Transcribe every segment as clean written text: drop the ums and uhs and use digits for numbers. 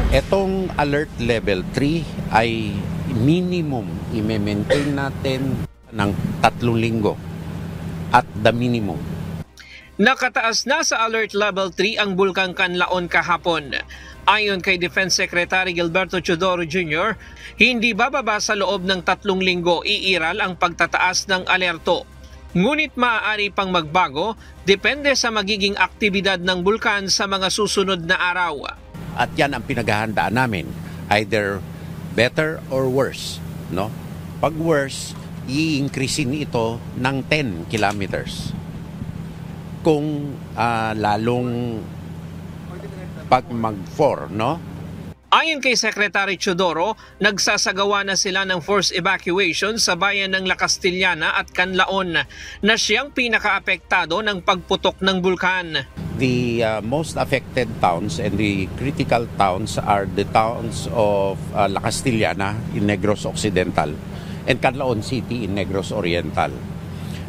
Etong alert level 3 ay minimum i-maintain natin ng 3 linggo at the minimum. Nakataas na sa alert level 3 ang Bulkang Canlaon kahapon. Ayon kay Defense Secretary Gilberto Teodoro Jr., hindi bababa sa loob ng 3 linggo iiral ang pagtataas ng alerto. Ngunit maaari pang magbago depende sa magiging aktibidad ng bulkan sa mga susunod na araw. At yan ang pinaghahandaan namin, either better or worse, no? Pag worse, i-increasein ito ng 10 kilometers. Kung lalong pag mag-4, no? Ayon kay Secretary Teodoro, nagsasagawa na sila ng forced evacuation sa bayan ng La Castillana at Canlaon na siyang pinakaapektado ng pagputok ng bulkan. The most affected towns and the critical towns are the towns of La Castillana in Negros Occidental and Canlaon City in Negros Oriental.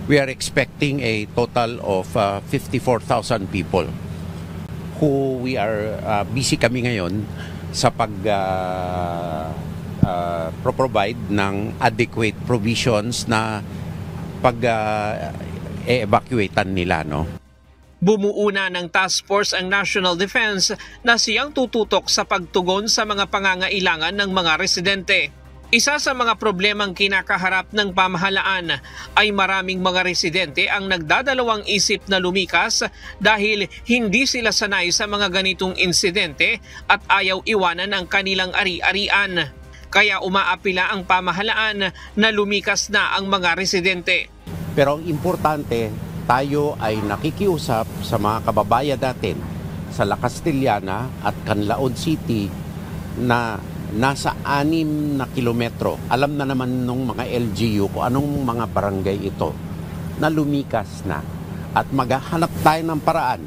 We are expecting a total of 54,000 people who we are busy kami ngayon sa provide ng adequate provisions na evacuatean nila, no? Bumuuna ng task force ang National Defense na siyang tututok sa pagtugon sa mga pangangailangan ng mga residente. Isa sa mga problemang kinakaharap ng pamahalaan ay maraming mga residente ang nagdadalawang isip na lumikas dahil hindi sila sanay sa mga ganitong insidente at ayaw iwanan ang kanilang ari-arian. Kaya umaapila ang pamahalaan na lumikas na ang mga residente. Pero ang importante, tayo ay nakikiusap sa mga kababayan natin sa La Castillana at Canlaon City na nasa 6 na kilometro. Alam na naman nung mga LGU kung anong mga barangay ito na lumikas na at maghahanap tayo ng paraan.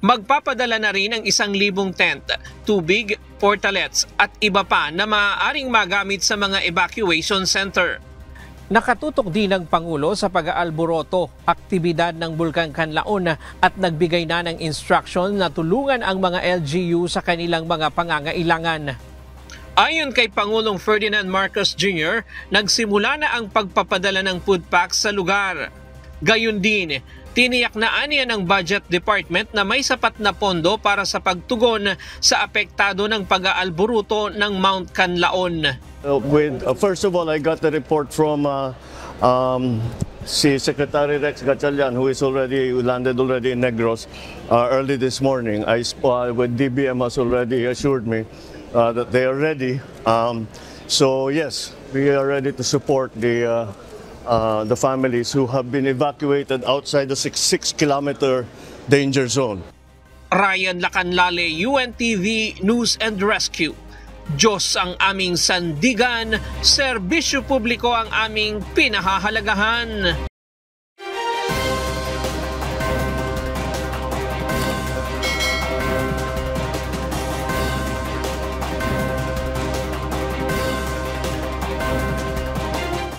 Magpapadala na rin ng 1,000 tent, tubig, portalets at iba pa na maaaring magamit sa mga evacuation center. Nakatutok din ang Pangulo sa pag-aalboroto, aktibidad ng Bulkang Canlaon at nagbigay na ng instruction na tulungan ang mga LGU sa kanilang mga pangangailangan. Ayon kay Pangulong Ferdinand Marcos Jr., nagsimula na ang pagpapadala ng food packs sa lugar. Gayun din, tiniyak na aniya ng Budget Department na may sapat na pondo para sa pagtugon sa apektado ng pag-aalboruto ng Mount Canlaon. First of all, I got the report from si Secretary Rex Gatchalian, who is landed already in Negros early this morning. With DBM has already assured me that they are ready. So yes, we are ready to support the families who have been evacuated outside the 6-kilometer danger zone. Ryan Lacanlale, UNTV News and Rescue. Diyos ang aming sandigan, serbisyo publiko ang aming pinahahalagahan.